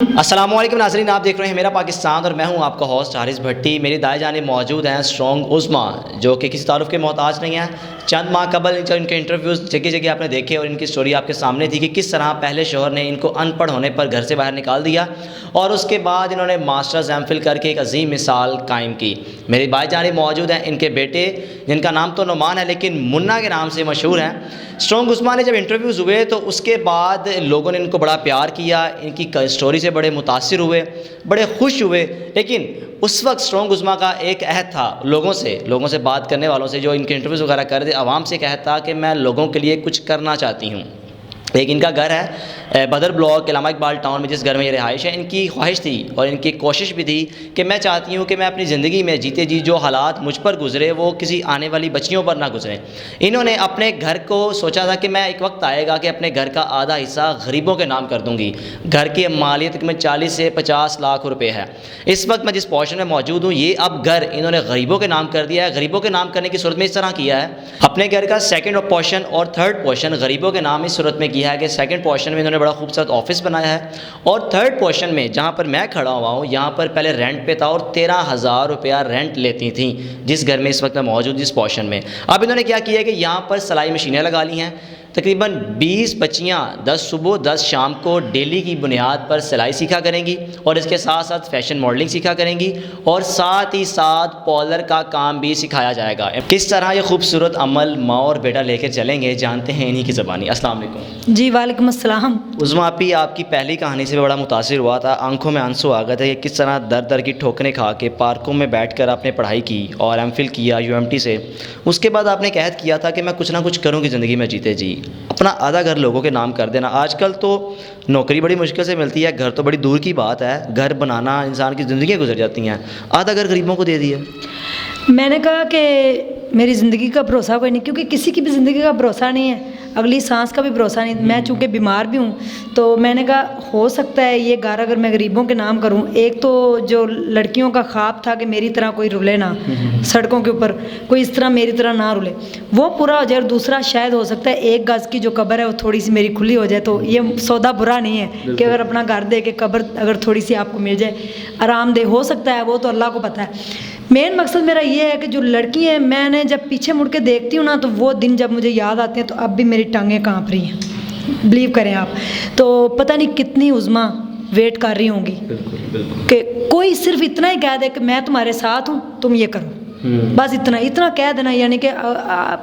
अस्सलाम वालेकुम नाज़रीन, आप देख रहे हैं मेरा पाकिस्तान और मैं हूं आपका होस्ट हारिस भट्टी। मेरी दाएं जानिब मौजूद हैं स्ट्रॉन्ग उज़्मा, जो कि किसी तारुफ के मोहताज नहीं हैं। चंद माह कबल इनके इंटरव्यूज़ जगह जगह आपने देखे और इनकी स्टोरी आपके सामने थी कि किस तरह पहले शोहर ने इनको अनपढ़ होने पर घर से बाहर निकाल दिया और उसके बाद इन्होंने मास्टर्स एमफिल करके एक अजीम मिसाल कायम की। मेरी बाएं जानिब मौजूद हैं इनके बेटे, जिनका नाम तो नुमान है लेकिन मुन्ना के नाम से मशहूर हैं। स्ट्रॉन्ग उज़्मा ने जब इंटरव्यूज़ हुए तो उसके बाद लोगों ने इनको बड़ा प्यार किया, इनकी स्टोरी से बड़े मुतासिर हुए, बड़े खुश हुए। लेकिन उस वक्त स्ट्रॉन्ग उज़्मा का एक अहद था लोगों से बात करने वालों से, जो इनके इंटरव्यूज़ वगैरह कर रहे थे, आवाम से एक अहद था कि मैं लोगों के लिए कुछ करना चाहती हूँ। एक इनका घर है बदर ब्लॉक इलामा इकबाल टाउन में, जिस घर में ये रिहाइश है। इनकी ख्वाहिश थी और इनकी कोशिश भी थी कि मैं चाहती हूँ कि मैं अपनी ज़िंदगी में जीते जी जो हालात मुझ पर गुजरे वो किसी आने वाली बच्चियों पर ना गुजरें। इन्होंने अपने घर को सोचा था कि मैं एक वक्त आएगा कि अपने घर का आधा हिस्सा गरीबों के नाम कर दूँगी। घर की मालियत में 40 से 50 लाख रुपये है। इस वक्त मैं जिस पोर्शन में मौजूद हूँ, ये अब घर इन्होंने गरीबों के नाम कर दिया है। गरीबों के नाम करने की सूरत में इस तरह किया है, अपने घर का सेकेंड पोर्शन और थर्ड पोर्शन गरीबों के नाम इस सूरत में किया है कि सेकंड पोर्शन में इन्होंने बड़ा खूबसूरत ऑफिस बनाया है और थर्ड पोर्शन में जहाँ पर मैं खड़ा हुआ हूँ, यहाँ पर पहले रेंट पे था और 13,000 रुपया रेंट लेती थी जिस घर में इस वक्त मैं मौजूद, जिस पोर्शन में। अब इन्होंने क्या किया है कि यहाँ पर सिलाई मशीनें लगा ली हैं। तकरीबन 20 बच्चियाँ 10 सुबह 10 शाम को डेली की बुनियाद पर सिलाई सीखा करेंगी और इसके साथ साथ फैशन मॉडलिंग सीखा करेंगी और साथ ही साथ पार्लर का काम भी सिखाया जाएगा। किस तरह ये खूबसूरत अमल माँ और बेटा लेकर चलेंगे, जानते हैं इन्हीं की ज़बानी। अस्सलाम वालेकुम जी वालेकुम अस्सलाम। उज़्मा आपी, आपकी पहली कहानी से बड़ा मुतासिर हुआ था, आंखों में आंसू आ गए थे कि किस तरह दर दर की ठोकरें खा के पार्कों में बैठकर आपने पढ़ाई की और एमफिल किया यूएमटी से। उसके बाद आपने कहत किया था कि मैं कुछ ना कुछ करूँगी ज़िंदगी में जीते जी, अपना आधा घर लोगों के नाम कर देना। आजकल तो नौकरी बड़ी मुश्किल से मिलती है, घर तो बड़ी दूर की बात है, घर बनाना इंसान की ज़िंदगी गुजर जाती हैं, आधा घर गरीबों को दे दिया। मैंने कहा कि मेरी ज़िंदगी का भरोसा कोई नहीं, क्योंकि किसी की भी ज़िंदगी का भरोसा नहीं है, अगली सांस का भी भरोसा नहीं। मैं चूँकि बीमार भी हूँ तो मैंने कहा हो सकता है ये घर अगर मैं गरीबों के नाम करूँ, एक तो जो लड़कियों का ख्वाब था कि मेरी तरह कोई रुले ना सड़कों के ऊपर, कोई इस तरह मेरी तरह ना रुले, वो पूरा हो जाए। और दूसरा शायद हो सकता है 1 गज़ की जो कब्र है वो थोड़ी सी मेरी खुली हो जाए, तो ये सौदा बुरा नहीं है कि अगर अपना घर दे के कब्र अगर थोड़ी सी आपको मिल जाए, आरामदेह हो सकता है, वो तो अल्लाह को पता है। मेन मकसद मेरा ये है कि जो लड़की है, मैंने जब पीछे मुड़ के देखती हूँ ना, तो वो दिन जब मुझे याद आते हैं तो अब भी मेरी टांगें कांप रही हैं, बिलीव करें आप। तो पता नहीं कितनी उज़्मा वेट कर रही होंगी कि कोई सिर्फ इतना ही कह दे कि मैं तुम्हारे साथ हूँ, तुम ये करो, बस इतना कह देना। यानी कि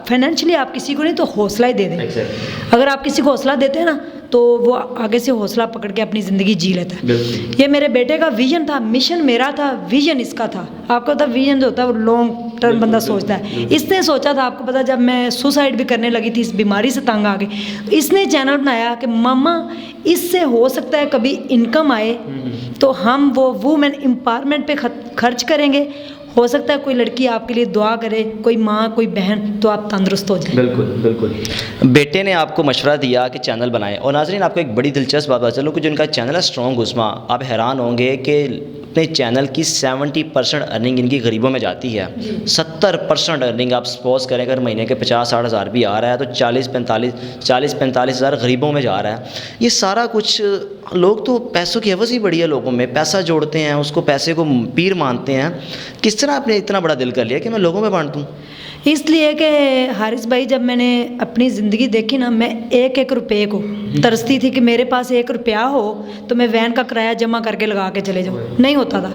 फाइनेंशियली आप किसी को नहीं तो हौसला ही दे दें। अगर आप किसी को हौसला देते हैं ना तो वो आगे से हौसला पकड़ के अपनी ज़िंदगी जी लेता है। ये मेरे बेटे का विजन था, मिशन मेरा था, विजन इसका था। आपको पता विजन जो होता है वो लॉन्ग टर्म बंदा सोचता है। इसने सोचा था, आपको पता, जब मैं सुसाइड भी करने लगी थी, इस बीमारी से तंग आ गई, इसने चैनल बनाया कि मामा इससे हो सकता है कभी इनकम आए तो हम वो वुमेन एम्पावरमेंट पे खर्च करेंगे। हो सकता है कोई लड़की आपके लिए दुआ करे, कोई माँ, कोई बहन, तो आप तंदुरुस्त हो जाए। बिल्कुल बिल्कुल। बेटे ने आपको मशवरा दिया कि चैनल बनाएं, और नाज़रीन आपको एक बड़ी दिलचस्प बात बता चलूँ कि जो इनका चैनल है स्ट्रॉन्ग उज़्मा, आप हैरान होंगे कि अपने चैनल की 70% अर्निंग इनकी गरीबों में जाती है। 70% अर्निंग आप सपोज करें, अगर महीने के 50-60 हज़ार भी आ रहा है तो 40-45 हज़ार गरीबों में जा रहा है। ये सारा कुछ, लोग तो पैसों की हवस ही बड़ी है लोगों में, पैसा जोड़ते हैं, उसको पैसे को पीर मानते हैं। किस तरह आपने इतना बड़ा दिल कर लिया कि मैं लोगों में बांट दूँ? इसलिए कि हारिस भाई, जब मैंने अपनी ज़िंदगी देखी ना, मैं एक रुपये को तरसती थी कि मेरे पास 1 रुपया हो तो मैं वैन का किराया जमा करके लगा के चले जाऊँ, नहीं होता था।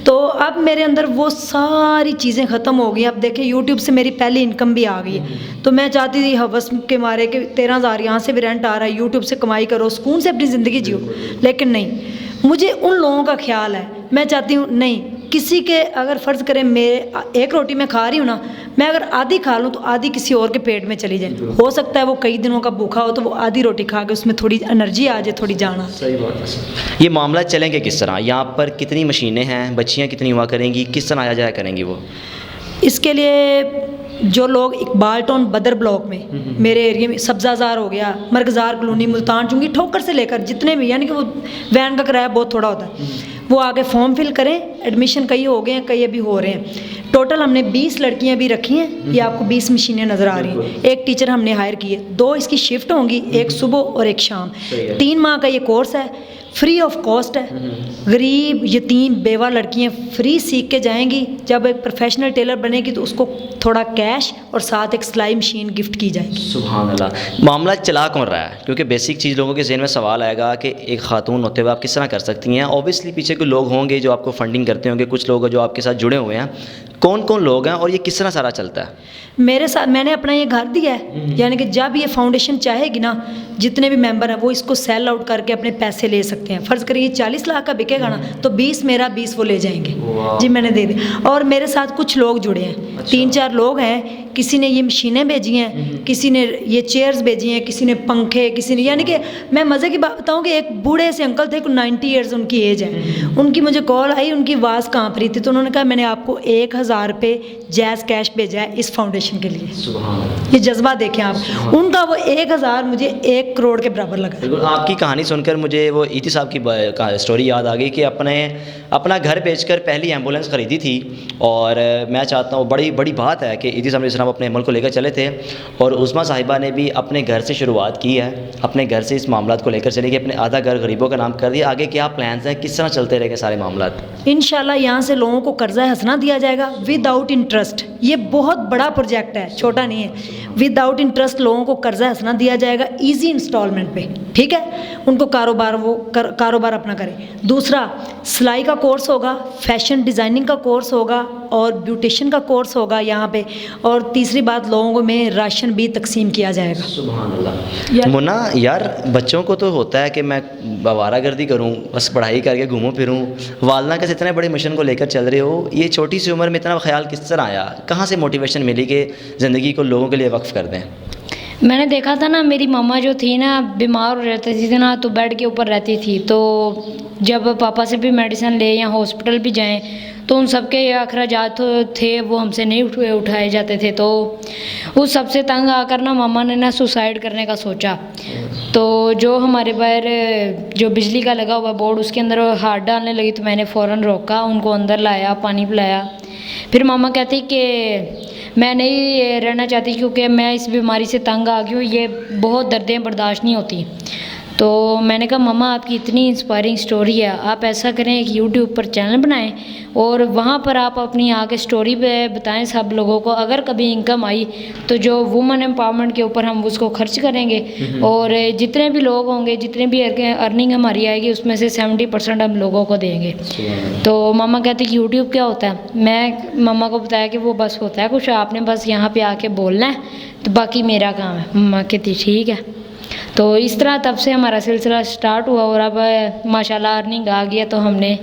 तो अब मेरे अंदर वो सारी चीज़ें ख़त्म हो गई। अब देखिए यूट्यूब से मेरी पहली इनकम भी आ गई है, तो मैं चाहती थी हवस के मारे कि 13,000 यहाँ से भी रेंट आ रहा है, यूट्यूब से कमाई करो, सुकून से अपनी ज़िंदगी जियो। लेकिन नहीं, मुझे उन लोगों का ख्याल है, मैं चाहती हूँ नहीं, किसी के अगर फ़र्ज़ करें मेरे 1 रोटी मैं खा रही हूँ ना, मैं अगर आधी खा लूँ तो आधी किसी और के पेट में चली जाए। हो सकता है वो कई दिनों का भूखा हो तो वो आधी रोटी खा के उसमें थोड़ी एनर्जी आ जाए, थोड़ी जान आ। सही बात है। ये मामला चलेंगे किस तरह? यहाँ पर कितनी मशीनें हैं, बच्चियाँ कितनी हुआ करेंगी, किस तरह आया जाया करेंगी वो? इसके लिए जो लोग इकबाल टाउन बदर ब्लॉक में, मेरे एरिया में सब्ज़ाजार हो गया, मरकज़ार कॉलोनी, मुल्तान चुंगी, ठोकर से लेकर जितने भी, यानी कि वो वैन का किराया बहुत थोड़ा होता है, वो आगे फॉर्म फिल करें। एडमिशन कई हो गए हैं, कई अभी हो रहे हैं। टोटल हमने 20 लड़कियां भी रखी हैं। ये आपको 20 मशीनें नज़र आ रही हैं। एक टीचर हमने हायर की है, 2 इसकी शिफ्ट होंगी, एक सुबह और एक शाम। 3 माह का ये कोर्स है। फ्री ऑफ कॉस्ट है। गरीब यतीम बेवा लड़कियां फ्री सीख के जाएंगी। जब एक प्रोफेशनल टेलर बनेगी तो उसको थोड़ा कैश और साथ एक सिलाई मशीन गिफ्ट की जाएगी। सुभान अल्लाह। मामला चला कौन रहा है? क्योंकि बेसिक चीज़ लोगों के ज़हन में सवाल आएगा कि एक खातून होते हुए आप किस तरह कर सकती हैं। ऑब्वियसली पीछे कोई लोग होंगे जो आपको फंडिंग करते होंगे, कुछ लोग जो आपके साथ जुड़े हुए हैं। कौन कौन लोग हैं और ये किस तरह सारा चलता है? मेरे साथ मैंने अपना ये घर दिया है, यानी कि जब ये फाउंडेशन चाहेगी ना, जितने भी मेंबर हैं वो इसको सेल आउट करके अपने पैसे ले सकते हैं। फ़र्ज़ करिए 40 लाख का बिकेगा ना, तो 20 मेरा 20 वो ले जाएंगे। जी मैंने दे दी। और मेरे साथ कुछ लोग जुड़े हैं, 3-4 लोग हैं। किसी ने ये मशीनें भेजी हैं, किसी ने ये चेयर्स भेजी हैं, किसी ने पंखे, किसी ने, यानी कि मैं मज़े की बात बताऊँ कि एक बूढ़े से अंकल थे, 90 ईयर्स उनकी एज है। उनकी मुझे कॉल आई, उनकी आवाज़ काँप रही थी, तो उन्होंने कहा मैंने आपको 1000 रुपये जैज़ कैश भेजा है इस फाउंडेशन के लिए। ये जज्बा देखें आप, उनका वो 1000 मुझे 1 करोड़ के बराबर लगा। बिल्कुल। आपकी कहानी सुनकर मुझे वो ईटी साहब की स्टोरी याद आ गई कि अपना घर बेचकर पहली एम्बुलेंस ख़रीदी थी। और मैं चाहता हूँ, बड़ी बड़ी बात है कि ईटी साहब जिस तरह अपने अमल को लेकर चले थे, और उस्मा साहिबा ने भी अपने घर से शुरुआत की है, अपने घर से इस मामला को लेकर चली गई, अपने आधा घर गरीबों का नाम कर दिया। आगे क्या प्लान्स हैं, किस तरह चलते रहेंगे सारे मामला? इंशाल्लाह यहाँ से लोगों को कर्जा हसना दिया जाएगा विदाउट इंटरेस्ट। ये बहुत बड़ा प्रोजेक्ट है, छोटा नहीं है। विदाउट इंटरेस्ट लोगों को कर्जा हसना दिया जाएगा इजी इंस्टॉलमेंट पे, ठीक है। उनको कारोबार अपना करें। दूसरा, सिलाई का कोर्स होगा, फैशन डिज़ाइनिंग का कोर्स होगा और ब्यूटिशियन का कोर्स होगा यहाँ पे। और तीसरी बात, लोगों में राशन भी तकसीम किया जाएगा। सुभान अल्लाह। मुन्ना यार, बच्चों को तो होता है कि मैं आवारागर्दी करूँ, बस पढ़ाई करके घूमूं फिरूं। वालना के इतने बड़े मिशन को लेकर चल रहे हो, ये छोटी सी उम्र में इतना ख्याल किस तरह आया? कहाँ से मोटिवेशन मिली कि ज़िंदगी को लोगों के लिए वक्फ कर दें? मैंने देखा था ना, मेरी मम्मा जो थी ना, बीमार रहती थी ना, तो बेड के ऊपर रहती थी। तो जब पापा से भी मेडिसिन ले या हॉस्पिटल भी जाएं, तो उन सब के अखराजात थे वो हमसे नहीं उठाए जाते थे। तो उस सबसे तंग आकर ना मम्मा ने ना सुसाइड करने का सोचा। तो जो हमारे बाहर जो बिजली का लगा हुआ बोर्ड, उसके अंदर हाथ डालने लगी, तो मैंने फ़ौरन रोका, उनको अंदर लाया, पानी पिलाया। फिर मामा कहती कि मैं नहीं रहना चाहती क्योंकि मैं इस बीमारी से तंग आ गई हूँ, ये बहुत दर्दें बर्दाश्त नहीं होती। तो मैंने कहा मम्मा, आपकी इतनी इंस्पायरिंग स्टोरी है, आप ऐसा करें एक यूट्यूब पर चैनल बनाएं और वहाँ पर आप अपनी आगे स्टोरी पे बताएं सब लोगों को। अगर कभी इनकम आई तो जो वुमेन एम्पावरमेंट के ऊपर हम उसको खर्च करेंगे, और जितने भी लोग होंगे, जितने भी अर्निंग हमारी आएगी, उसमें से 70% हम लोगों को देंगे। तो मम्मा कहते कि यूट्यूब क्या होता है? मैं मम्मा को बताया कि वो बस होता है कुछ, आपने बस यहाँ पर आके बोलना है, तो बाकी मेरा काम है। मम्मा कहती ठीक है। तो इस तरह तब से हमारा सिलसिला स्टार्ट हुआ, और अब माशाल्लाह अर्निंग आ गया। तो हमने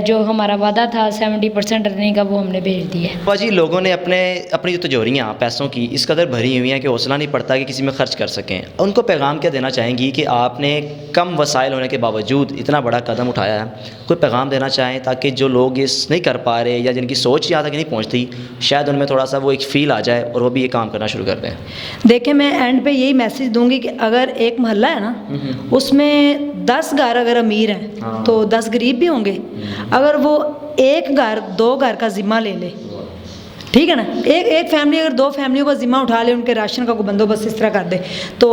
जो हमारा वादा था 70% अर्निंग का, वो हमने भेज दिया। बाजी, लोगों ने अपनी जो तिजोरियाँ पैसों की इस कदर भरी हुई हैं कि हौसला नहीं पड़ता कि किसी में ख़र्च कर सकें। उनको पैगाम क्या देना चाहेंगी कि आपने कम वसाइल होने के बावजूद इतना बड़ा कदम उठाया है? कोई पैगाम देना चाहें ताकि जो लोग इस नहीं कर पा रहे या जिनकी सोच यहाँ तक नहीं पहुँचती, शायद उनमें थोड़ा सा वो एक फ़ील आ जाए और वो भी ये काम करना शुरू कर दें। देखिए, मैं एंड पे यही मैसेज दूंगी कि अगर एक मोहल्ला है ना, उसमें 10 घर अगर अमीर हैं तो 10 गरीब भी होंगे। अगर वो एक घर 2 घर का ज़िम्मा ले ले, ठीक है ना, एक फैमिली अगर 2 फैमिलियों का ज़िम्मा उठा ले, उनके राशन का कोई बंदोबस्त इस तरह कर दे, तो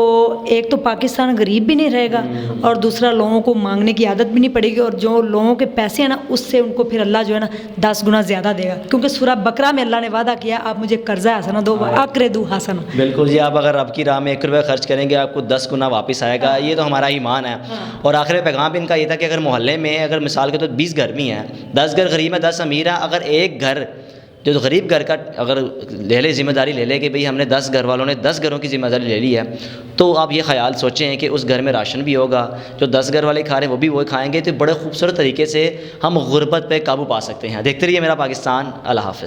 एक तो पाकिस्तान गरीब भी नहीं रहेगा और दूसरा लोगों को मांगने की आदत भी नहीं पड़ेगी। और जो लोगों के पैसे हैं ना, उससे उनको फिर अल्लाह जो है ना 10 गुना ज़्यादा देगा। क्योंकि सूरह बकरा में अल्लाह ने वादा किया, आप मुझे कर्जा हसना दो, अक़रिदू हसना। बिल्कुल जी, आप अगर आपकी राह में 1 रुपया खर्च करेंगे, आपको 10 गुना वापस आएगा। ये तो हमारा ईमान है। और आखिर पैगाम इनका ये था कि अगर मोहल्ले में अगर मिसाल के तो 20 घर भी हैं, 10 घर गरीब है, 10 अमीर है, अगर एक घर जो गरीब घर का अगर ले जिम्मेदारी ले ले कि भाई हमने 10 घर वालों ने 10 घरों की जिम्मेदारी ले ली है, तो आप ये ख्याल सोचें कि उस घर में राशन भी होगा, जो 10 घर वाले खा रहे हैं वो भी वही खाएंगे। तो बड़े खूबसूरत तरीके से हम गुर्बत पे काबू पा सकते हैं। देखते रहिए मेरा पाकिस्तान। अल्लाह हाफ़िज़।